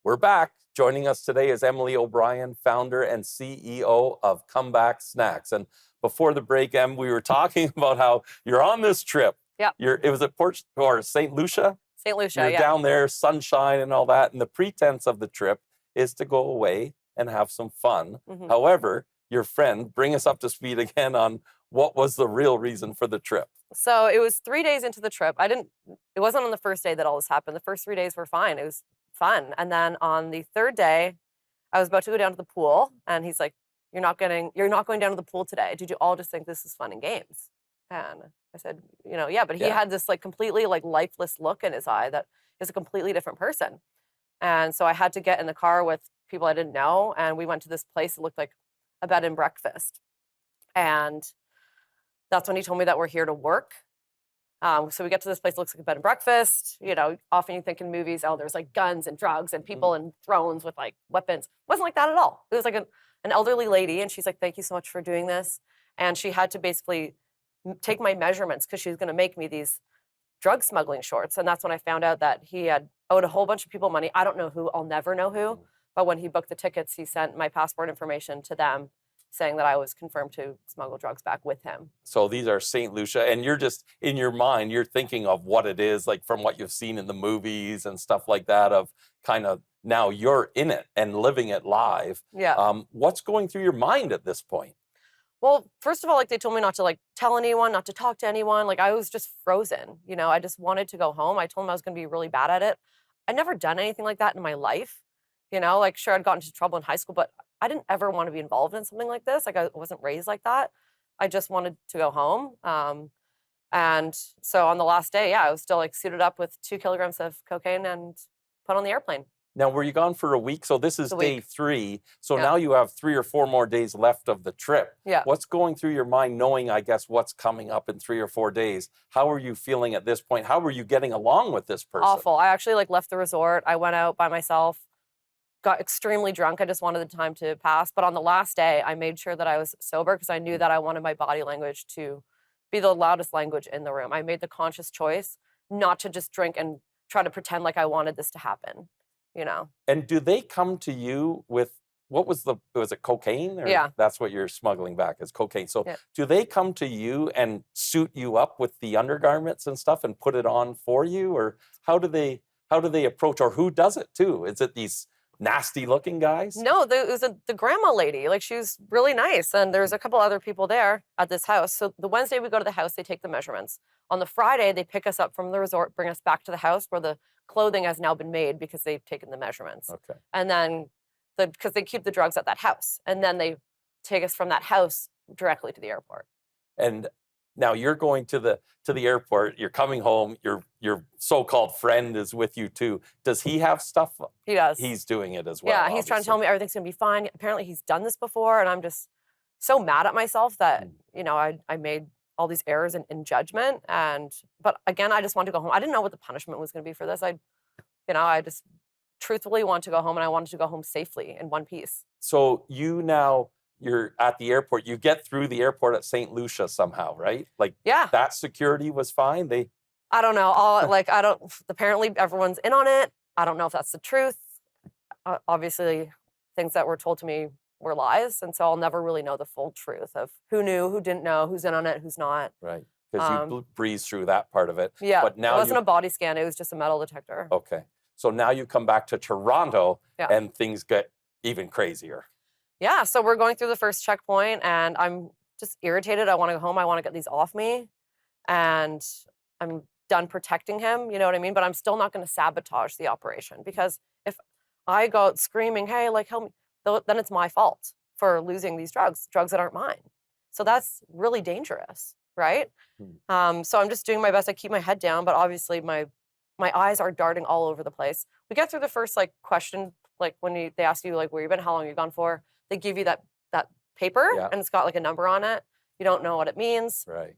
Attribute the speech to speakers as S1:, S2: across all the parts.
S1: We're back. Joining us today is Emily O'Brien, founder and CEO of Comeback Snacks. And before the break, Em, we were talking about how you're on this trip.
S2: Yeah.
S1: It was at Port or St. Lucia.
S2: St. Lucia,
S1: You're down there, sunshine and all that. And the pretense of the trip is to go away and have some fun.
S2: Mm-hmm.
S1: However, your friend, bring us up to speed again on what was the real reason for the trip.
S2: So it was 3 days into the trip. It wasn't on the first day that all this happened. The first 3 days were fine. It was fun. And then on the third day, I was about to go down to the pool, and he's like, you're not going down to the pool today. Did you all just think this is fun and games? And I said, yeah, but he had this like completely like lifeless look in his eye that is a completely different person. And so I had to get in the car with people I didn't know, and we went to this place that looked like a bed and breakfast. And that's when he told me that we're here to work. So we get to this place that looks like a bed and breakfast. Often you think in movies, oh, there's like guns and drugs and people and thrones with like weapons. It wasn't like that at all. It was like an elderly lady, and she's like, thank you so much for doing this. And she had to basically take my measurements because she was going to make me these drug smuggling shorts. And that's when I found out that he had owed a whole bunch of people money. I don't know who, I'll never know who. But when he booked the tickets, he sent my passport information to them, saying that I was confirmed to smuggle drugs back with him.
S1: So these are St. Lucia, and you're just, in your mind, you're thinking of what it is, like from what you've seen in the movies and stuff like that, of kind of now you're in it and living it live.
S2: Yeah.
S1: What's going through your mind at this point?
S2: Well, first of all, like they told me not to like tell anyone, not to talk to anyone. Like I was just frozen. I just wanted to go home. I told him I was going to be really bad at it. I'd never done anything like that in my life. Like sure, I'd gotten into trouble in high school, but I didn't ever want to be involved in something like this. Like I wasn't raised like that. I just wanted to go home. And so on the last day, I was still like suited up with 2 kilograms of cocaine and put on the airplane.
S1: Now, were you gone for a week? So this is day 3. So
S2: Yeah.
S1: now you have 3 or 4 more days left of the trip.
S2: Yeah.
S1: What's going through your mind knowing, I guess, what's coming up in 3 or 4 days? How are you feeling at this point? How are you getting along with this person?
S2: Awful. I actually like left the resort. I went out by myself, got extremely drunk. I just wanted the time to pass. But on the last day, I made sure that I was sober because I knew that I wanted my body language to be the loudest language in the room. I made the conscious choice not to just drink and try to pretend like I wanted this to happen,
S1: And do they come to you with, was it cocaine? Or
S2: Yeah.
S1: That's what you're smuggling back is cocaine. So
S2: Yeah.
S1: do they come to you and suit you up with the undergarments and stuff and put it on for you? Or how do they approach, or who does it too? Is it these nasty looking guys?
S2: No, it was the grandma lady. Like she was really nice. And there's a couple other people there at this house. So the Wednesday we go to the house, they take the measurements. On the Friday, they pick us up from the resort, bring us back to the house where the clothing has now been made because they've taken the measurements.
S1: Okay.
S2: And then because they keep the drugs at that house. And then they take us from that house directly to the airport.
S1: And now you're going to the airport, you're coming home, your so-called friend is with you too. Does he have stuff?
S2: He does.
S1: He's doing it as well.
S2: Yeah, he's trying to tell me everything's going to be fine. Apparently he's done this before, and I'm just so mad at myself that, I made all these errors in judgment. But again, I just want to go home. I didn't know what the punishment was going to be for this. I just truthfully want to go home, and I wanted to go home safely in one piece.
S1: So you're at the airport. You get through the airport at St. Lucia somehow, right? Like that security was fine.
S2: I don't know. Apparently everyone's in on it. I don't know if that's the truth. Obviously, things that were told to me were lies. And so I'll never really know the full truth of who knew, who didn't know, who's in on it, who's not.
S1: Right. Because you breezed through that part of it.
S2: Yeah.
S1: But now
S2: it wasn't a body scan. It was just a metal detector.
S1: Okay. So now you come back to Toronto and things get even crazier.
S2: Yeah. So we're going through the first checkpoint, and I'm just irritated. I want to go home. I want to get these off me. And I'm done protecting him, you know what I mean? But I'm still not going to sabotage the operation, because if I go out screaming, hey, like help me, then it's my fault for losing these drugs that aren't mine. So that's really dangerous, right? So I'm just doing my best. I keep my head down, but obviously my eyes are darting all over the place. We get through the first question, like when they ask you like where you've been, how long you've gone for, they give you that paper and it's got like a number on it. You don't know what it means.
S1: Right.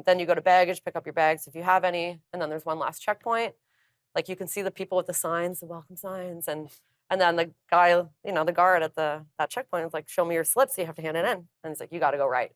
S2: Then you go to baggage, pick up your bags if you have any, and then there's one last checkpoint. Like you can see the people with the signs, the welcome signs, and then the guy, the guard at that checkpoint is like, show me your slip, so you have to hand it in. And he's like, you got to go right.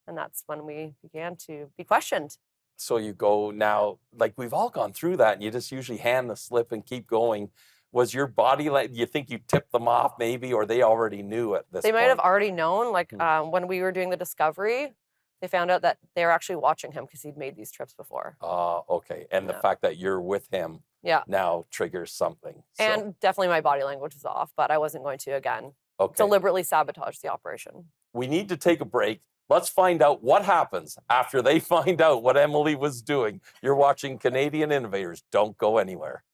S2: And that's when we began to be questioned.
S1: So you go now, like we've all gone through that, and you just usually hand the slip and keep going. Was your body like? You think you tipped them off maybe, or they already knew at this
S2: They
S1: point?
S2: might have already known. Like
S1: Hmm.
S2: when we were doing the discovery, they found out that they were actually watching him because he'd made these trips before.
S1: Okay. And the
S2: Yeah.
S1: fact that you're with him
S2: Yeah.
S1: now triggers something. So,
S2: And definitely my body language was off, but I wasn't going to again
S1: okay.
S2: deliberately sabotage the operation.
S1: We need to take a break. Let's find out what happens after they find out what Emily was doing. You're watching Canadian Innovators. Don't go anywhere.